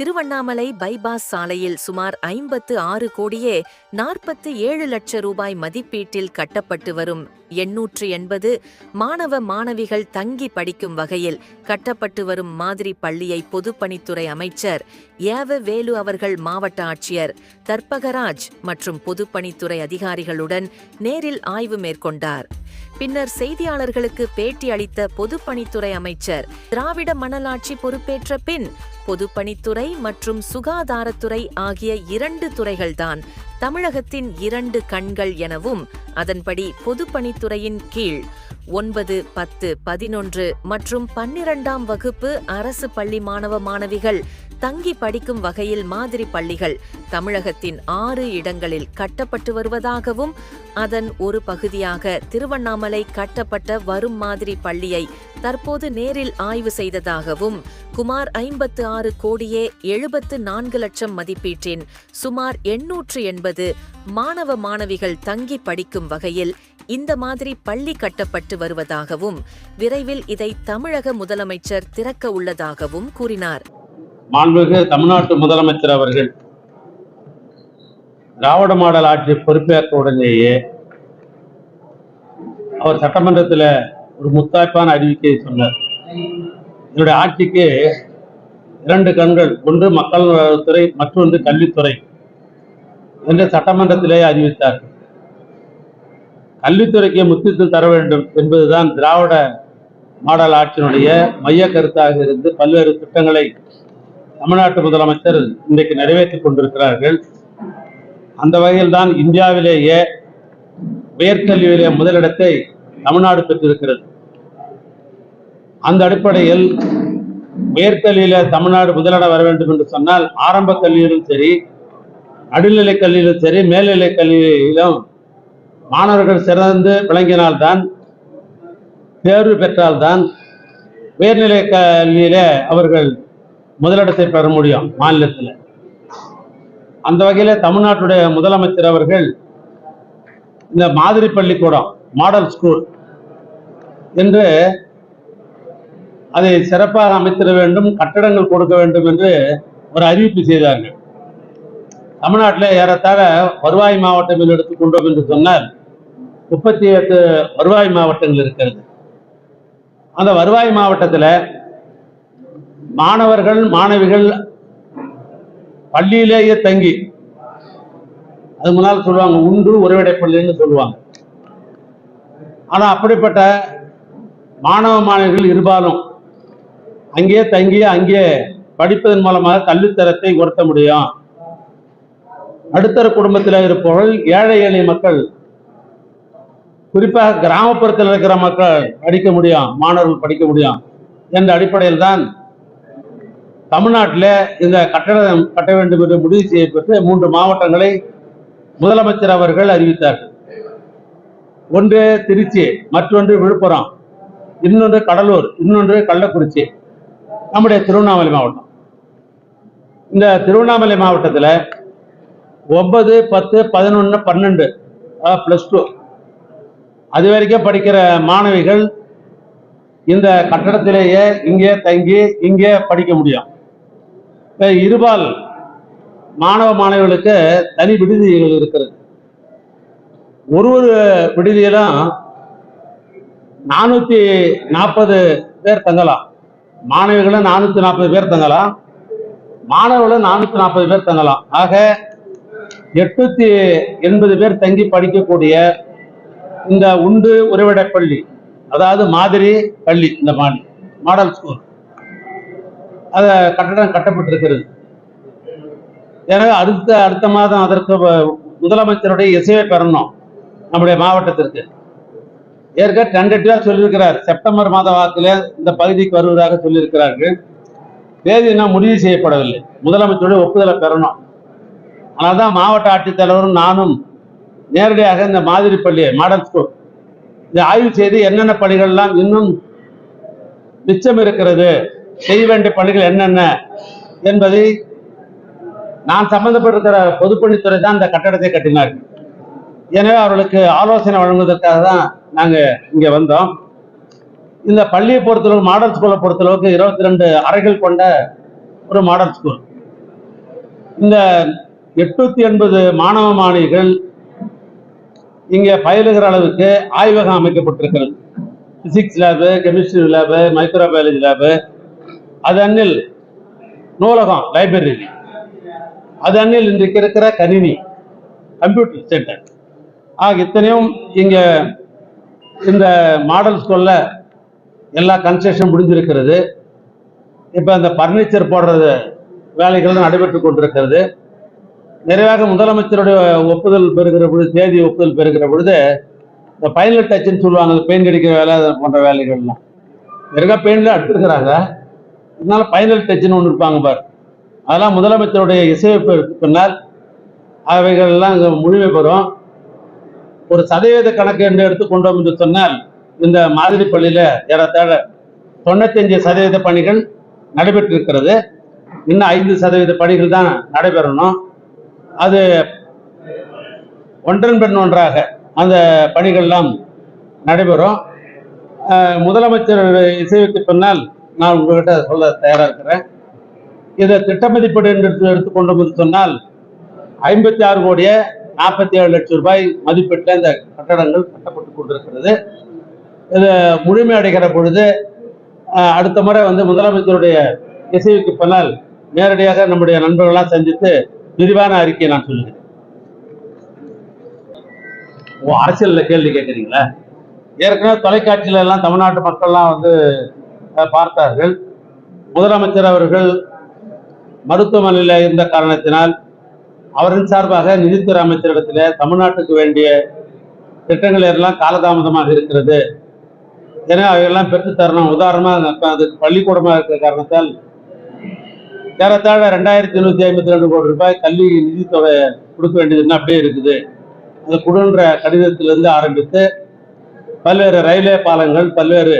Tiruvannamalai bypass சாலையில் சுமார் 56 கோடியே 47 லட்சம் ரூபாய் மதிப்பீட்டில் கட்டப்பட்டு வரும் 880 மாணவ மாணவிகள் தங்கி படிக்கும் வகையில் கட்டப்பட்டு வரும் மாதிரி பள்ளியை பொதுப்பணித்துறை அமைச்சர் ஏவ வேலு அவர்கள் மாவட்ட ஆட்சியர் தர்பகராஜ் மற்றும் பொதுப்பணித்துறை அதிகாரிகளுடன் நேரில் ஆய்வு மேற்கொண்டார். பின்னர் செய்தியாளர்களுக்கு பேட்டி அளித்த பொதுப்பணித்துறை அமைச்சர், திராவிட மணலாட்சி பொறுப்பேற்ற பின் பொதுப்பணித்துறை மற்றும் சுகாதாரத்துறை ஆகிய 2 துறைகள்தான் தமிழகத்தின் 2 கண்கள் எனவும், அதன்படி பொதுப்பணித்துறையின் கீழ் 9, 10, 11 மற்றும் 12ஆம் வகுப்பு அரசு பள்ளி மாணவ மாணவிகள் தங்கி படிக்கும் வகையில் மாதிரி பள்ளிகள் தமிழகத்தின் 6 இடங்களில் கட்டப்பட்டு வருவதாகவும், அதன் ஒரு பகுதியாக திருவண்ணாமலை கட்டப்பட்ட வரும் மாதிரி பள்ளியை தற்போது நேரில் ஆய்வு செய்ததாகவும், சுமார் 56 கோடியே 74 லட்சம் மதிப்பீட்டின் சுமார் 880 மாணவ மாணவிகள் தங்கி படிக்கும் வகையில் இந்த மாதிரி பள்ளி கட்டப்பட்டு வருவதாகவும், விரைவில் இதை தமிழக முதலமைச்சர் திறக்க உள்ளதாகவும் கூறினார். மாண்புமிகு தமிழ்நாட்டு முதலமைச்சர் அவர்கள் திராவிட மாடல் ஆட்சி பொறுப்பேற்ற உடனேயே அவர் சட்டமன்றத்தில் ஒரு முத்தாய்ப்பான அறிவிக்கையை சொன்னார். என்னுடைய ஆட்சிக்கு 2 கண்கள், ஒன்று மக்கள் துறை, மற்றொன்று கல்வித்துறை என்று சட்டமன்றத்திலே அறிவித்தார். கல்வித்துறைக்கு முக்கியத்துவம் தர வேண்டும் என்பதுதான் திராவிட மாடல் ஆட்சியினுடைய மைய கருத்தாக இருந்து பல்வேறு திட்டங்களை தமிழ்நாட்டு முதலமைச்சர் இன்றைக்கு நிறைவேற்றிக் கொண்டிருக்கிறார்கள். அந்த வகையில் தான் இந்தியாவிலேயே உயர்கல்வியிலே முதலிடத்தை தமிழ்நாடு பெற்றிருக்கிறது. அந்த அடிப்படையில் உயர்கல்வியில தமிழ்நாடு முதலிடம் வர வேண்டும் என்று சொன்னால், ஆரம்ப கல்வியிலும் சரி, நடுநிலை கல்வியிலும் சரி, மேல்நிலை கல்வியிலும் மாணவர்கள் சிறந்து விளங்கினால்தான், தேர்வு பெற்றால்தான் உயர்நிலை கல்வியில அவர்கள் முதலிடத்தை பெற முடியும் மாநிலத்தில். அந்த வகையில தமிழ்நாட்டுடைய முதலமைச்சர் அவர்கள் இந்த மாதிரி பள்ளிக்கூடம், மாடல் ஸ்கூல் என்று அதை சிறப்பாக அமைத்திட வேண்டும், கட்டடங்கள் கொடுக்க வேண்டும் என்று ஒரு அறிவிப்பு செய்தார்கள். தமிழ்நாட்டில் ஏறத்தாழ வருவாய் மாவட்டம் எடுத்துக்கொண்டோம் என்று சொன்னால் 38 வருவாய் மாவட்டங்கள் இருக்கிறது. அந்த வருவாய் மாவட்டத்தில் மாணவர்கள் மாணவிகள் பள்ளியிலேயே தங்கி, அது முன்னால் சொல்லுவாங்க உண்டு உறைவிடை பள்ளின்னு சொல்லுவாங்க. ஆனா அப்படிப்பட்ட மாணவ மாணவிகள் இருபாலும் அங்கே தங்கி அங்கே படிப்பதன் மூலமாக கல்வித்தரத்தை உயர்த்த முடியும். நடுத்தர குடும்பத்தில் இருப்பவர்கள், ஏழை எளிய மக்கள், குறிப்பாக கிராமப்புறத்தில் இருக்கிற மக்கள் படிக்க முடியும், மாணவர்கள் படிக்க முடியும் என்ற அடிப்படையில் தான் தமிழ்நாட்டில் இந்த கட்டடம் கட்ட வேண்டும் என்று முடிவு செய்யப்பட்டு 3 மாவட்டங்களை முதலமைச்சர் அவர்கள் அறிவித்தார்கள். ஒன்று திருச்சி, மற்றொன்று விழுப்புரம், இன்னொன்று கடலூர், இன்னொன்று கள்ளக்குறிச்சி, நம்முடைய திருவண்ணாமலை மாவட்டம். இந்த திருவண்ணாமலை மாவட்டத்தில் 9, 10, 11, 12 +2 அது வரைக்கும் படிக்கிற மாணவிகள் இந்த கட்டடத்திலேயே இங்கே தங்கி இங்கே படிக்க முடியும். இருபால் மாணவ மாணவிகளுக்கு தனி விடுதிகள் இருக்கிறது. ஒரு விடுதியிலும் 440 பேர் தங்கலாம். மாணவிகளும் 440 பேர் தங்கலாம், மாணவர்களும் 440 பேர் தங்கலாம். ஆக 880 பேர் தங்கி படிக்கக்கூடிய இந்த உண்டு உறைவிட பள்ளி, அதாவது மாதிரி பள்ளி, இந்த மாடல் ஸ்கூல், அத கட்டடம் கட்டப்பட்டிருக்கிறது. எனவே அடுத்த மாதம் அதற்கு முதலமைச்சருடைய இசையை பெறணும் நம்முடைய மாவட்டத்திற்கு. ஏற்கனவே டெண்டட்டிவா சொல்லியிருக்கிறார், செப்டம்பர் மாத வாக்கில் இந்த பகுதிக்கு வருவதாக சொல்லியிருக்கிறார்கள். தேதி இன்னும் முடிவு செய்யப்படவில்லை, முதலமைச்சருடைய ஒப்புதலை பெறணும். ஆனால் தான் மாவட்ட ஆட்சித்தலைவரும் நானும் நேரடியாக இந்த மாதிரி பள்ளி, மாடல் ஸ்கூல், இதை ஆய்வு செய்து என்னென்ன பள்ளிகள்லாம் இன்னும் மிச்சம் இருக்கிறது, செய்ய வேண்டிய பள்ளிகள் என்னென்ன என்பதை, நான் சம்பந்தப்பட்டிருக்கிற பொதுப்பணித்துறை தான் இந்த கட்டடத்தை கட்டினார்கள். எனவே அவர்களுக்கு ஆலோசனை வழங்குவதற்காக தான் நாங்கள் இங்கே வந்தோம். இந்த பள்ளியை பொறுத்தளவு, மாடல் ஸ்கூலை பொறுத்தளவுக்கு 22 அறைகள் கொண்ட ஒரு மாடல் ஸ்கூல். இந்த 880 மாணவ மாணவிகள் இங்கே பயிலுகிற அளவுக்கு ஆய்வகம் அமைக்கப்பட்டிருக்கிறது. Physics lab, chemistry lab, microbiology lab, அது அண்ணில் நூலகம், லைப்ரரி, அது அண்ணில் இன்றைக்கு இருக்கிற கணினி, கம்ப்யூட்டர் சென்டர் இத்தனையும் இங்க இந்த மாடல் ஸ்கூல்ல எல்லா கன்ஸ்ட்ரக்ஷன் முடிஞ்சிருக்கிறது. இப்ப இந்த பர்னிச்சர் போடுறது வேலைகள் நடைபெற்று கொண்டிருக்கிறது. நிறைவாக முதலமைச்சருடைய ஒப்புதல் பெறுகிற பொழுது, தேதி ஒப்புதல் பெறுகிற பொழுது இந்த பைனல் டச்சுன்னு சொல்லுவாங்க, பெயிண்ட் அடிக்கிற வேலை போன்ற வேலைகள்லாம் நிறைய பெயிண்ட்ல எடுத்துருக்கிறாங்க. இதனால பைனல் டச்சுன்னு ஒன்று இருப்பாங்க பார், அதெல்லாம் முதலமைச்சருடைய இசையமைப்பிற்கு பின்னால் அவைகள் எல்லாம் முழுமை பெறும். ஒரு சதவீத கணக்கு என்று எடுத்து கொண்டோம் என்று சொன்னால் இந்த மாதிரி பள்ளியில ஏறத்தாழ 95% பணிகள் நடைபெற்றிருக்கிறது. இன்னும் 5% பணிகள் தான் நடைபெறணும். அது ஒன்றன் பின் ஒன்றாக அந்த பணிகள்லாம் நடைபெறும். முதலமைச்சர் இசைவுக்கு பின்னால் நான் உங்ககிட்ட சொல்ல தயாராக இருக்கிறேன். இதை திட்ட மதிப்பீடு என்று எடுத்துக்கொண்டோம் என்று சொன்னால் 56,47,00,000 ரூபாய் மதிப்பீட்டில் இந்த கட்டடங்கள் கட்டப்பட்டு கொண்டிருக்கிறது. இது முழுமை அடைகிற பொழுது அடுத்த முறை முதலமைச்சருடைய இசைவுக்கு பின்னால் நேரடியாக நம்முடைய நண்பர்களாம் சந்தித்து விரிவான அறிக்கையை நான் சொல்லுகிறேன். அரசியல்ல கேள்வி கேட்குறீங்களா? ஏற்கனவே தொலைக்காட்சியில எல்லாம் தமிழ்நாட்டு மக்கள்லாம் பார்த்தார்கள். முதலமைச்சர் அவர்கள் மருத்துவமனையில் இருந்த காரணத்தினால் அவரின் சார்பாக நிதித்துறை அமைச்சரிடத்தில் தமிழ்நாட்டுக்கு வேண்டிய திட்டங்கள் எல்லாம் காலதாமதமாக இருக்கிறது, ஏன்னா அவையெல்லாம் பெற்று தரணும். உதாரணமாக அதுக்கு பள்ளிக்கூடமாக இருக்கிற காரணத்தால் ஏறத்தாழ 2,152 கோடி ரூபாய் கல்வி நிதித்தொகை கொடுக்க வேண்டியதுன்னு அப்படியே இருக்குது. அது கொடுன்ற கடிதத்திலிருந்து ஆரம்பித்து பல்வேறு ரயில்வே பாலங்கள், பல்வேறு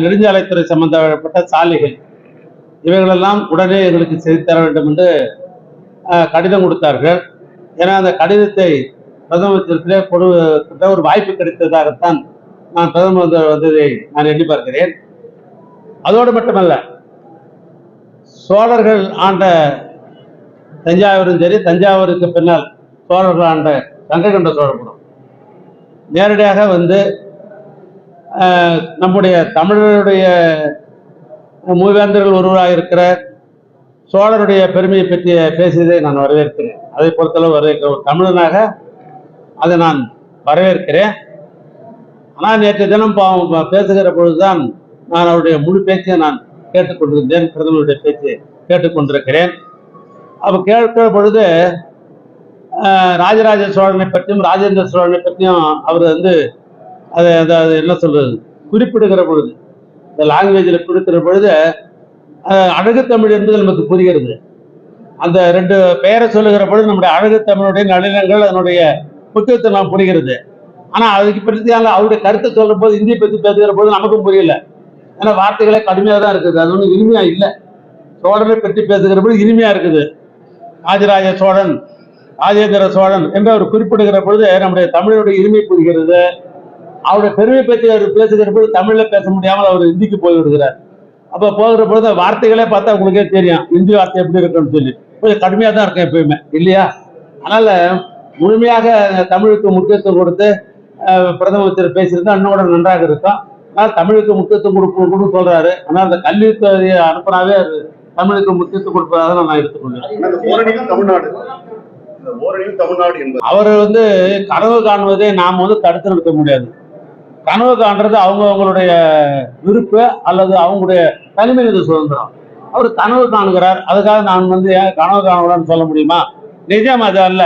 நெடுஞ்சாலைத்துறை சம்பந்தப்பட்ட சாலைகள், இவைகளெல்லாம் உடனே எங்களுக்கு செய்து தர வேண்டும் என்று கடிதம் கொடுத்தார்கள். ஏன்னா அந்த கடிதத்தை பிரதமத்திலே கொடுத்த ஒரு வாய்ப்பு கிடைத்ததாகத்தான் நான் பிரதமர் வந்ததை நான் எண்ணி பார்க்கிறேன். அதோடு மட்டுமல்ல, சோழர்கள் ஆண்ட தஞ்சாவூரும் சரி, தஞ்சாவூருக்கு பின்னால் சோழர்கள் ஆண்ட கங்கை சோழபுரம் நேரடியாக நம்முடைய தமிழருடைய மூவேந்தர்கள் ஒருவராக இருக்கிற சோழருடைய பெருமையை பற்றி பேசியதை நான் வரவேற்கிறேன். அதை பொறுத்தளவு வரவேற்கிறேன். ஒரு தமிழனாக அதை நான் வரவேற்கிறேன். ஆனால் நேற்று தினம் பேசுகிற பொழுதுதான் நான் அவருடைய முழு பேச்சை நான் கேட்டுக்கொண்டிருந்தேன், பிரதமருடைய பேச்சை கேட்டுக்கொண்டிருக்கிறேன். அப்போ கேட்கிற பொழுது ராஜராஜ சோழனை பற்றியும் ராஜேந்திர சோழனை பற்றியும் அவர் அதை என்ன சொல்றது குறிப்பிடுகிற பொழுது, இந்த லாங்குவேஜில் குறிப்பிடுகிற பொழுது அழகு தமிழ் என்பது நமக்கு புரிகிறது. அந்த 2 பெயரை சொல்லுகிற பொழுது நம்முடைய அழகு தமிழுடைய நளினங்கள், அதனுடைய முக்கியத்துவம் நாம் புரிகிறது. ஆனா அதுக்கு பற்றி அவருடைய கருத்தை சொல்ற போது, இந்தியை பற்றி பேசுகிற போது நமக்கும் புரியல. ஏன்னா வார்த்தைகளே கடுமையாக தான் இருக்குது, அது ஒன்றும் இனிமையா இல்லை. சோழனை பற்றி பேசுகிற போது இனிமையா இருக்குது. ராஜராஜ சோழன், ராஜேந்திர சோழன் என்று அவர் குறிப்பிடுகிற பொழுது நம்முடைய தமிழுடைய இனிமை புரிகிறது. அவருடைய பெருமை பற்றி அவர் பேசுகிற பொழுது தமிழ்ல பேச முடியாமல் அவர் இந்திக்கு போய் விடுகிறார். அப்ப போகிற பொழுது வார்த்தைகளே பார்த்தா உங்களுக்கே தெரியும் இந்தி வார்த்தை எப்படி இருக்குன்னு சொல்லி கொஞ்சம் கடுமையா தான் இருக்கும் எப்பயுமே, இல்லையா? அதனால முழுமையாக தமிழுக்கு முக்கியத்துவம் கொடுத்து பிரதமர் பேசியிருந்தா இன்னும் கூட நன்றாக இருக்கும். ஆனால் தமிழுக்கு முக்கியத்துவம் கொடுக்கணும்னு சொல்றாரு. ஆனால் அந்த கல்வித்துறையை அனுப்பினாவே தமிழுக்கு முக்கியத்துவம் கொடுப்பதாக நான் எடுத்துக்கொள்கிறேன். அவர் கனவு காணுவதை நாம் தடுத்து நிறுத்த முடியாது. கனவு காண்றது அவங்களுடைய விருப்பு அல்லது அவங்களுடைய தனிமனித சுதந்திரம். அவர் கனவு காணுகிறார், அதுக்காக நான் ஏன் கனவு காணக்கூடாதுன்னு சொல்ல முடியுமா? நிஜம் அது அல்ல.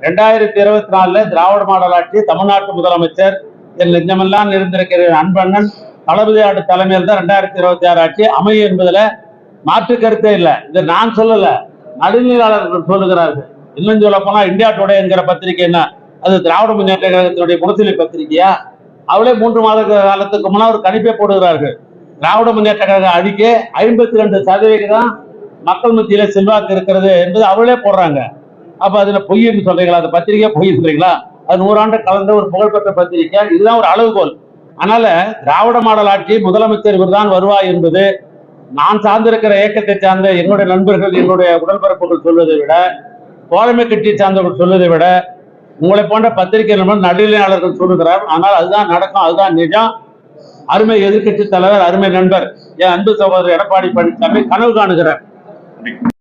2024 திராவிட மாடல் ஆட்சி, தமிழ்நாட்டு முதலமைச்சர் என் நெஞ்சமெல்லாம் இருந்திருக்கிற அன்பண்ணன் தளபதி ஆட்டு தலைமையில் தான் 2026 ஆட்சி அமையும் என்பதுல மாற்று கருத்தே இல்லை. இது நான் சொல்லல, நடுநிலையாளர்கள் சொல்லுகிறார்கள். இன்னும் சொல்ல போனா இந்தியா டுடே என்கிற பத்திரிகை என்ன, அது திராவிட முன்னேற்ற கழகத்தினுடைய முரசொலி பத்திரிகையா? அவளே 3 மாத காலத்துக்கு முன்னா ஒரு கணிப்பை போடுகிறார்கள். திராவிட முன்னேற்ற கழக அறிக்கை 52% மக்கள் மத்தியில செல்வாக்கு இருக்கிறது என்பது அவளே போடுறாங்க. அப்ப அதுல பொய்ன்னு சொல்றீங்களா? அந்த பத்திரிகை பொய் சொல்றீங்களா? அது 100 ஆண்டு கலந்த ஒரு புகழ்பெற்ற பத்திரிகை. இதுதான் ஒரு அளவுகோல். அதனால திராவிட மாடல் ஆட்சி முதலமைச்சர் இவர் தான் வருவாய் என்பது நான் சார்ந்திருக்கிற இயக்கத்தை சார்ந்த என்னுடைய நண்பர்கள், என்னுடைய உடன்பிறப்புகள் சொல்வதை விட, தோழமை கட்சியை சார்ந்தவர்கள் சொல்வதை விட, உங்களை போன்ற பத்திரிகை நடுநிலையாளர்கள் சொல்லுகிறார். ஆனால் அதுதான் நடக்கும், அதுதான் நிஜம். அருமை எதிர்க்கட்சி தலைவர், அருமை நண்பர், என் அன்பு சகோதரர் எடப்பாடி பழனிசாமி கனவு காணுகிறார்.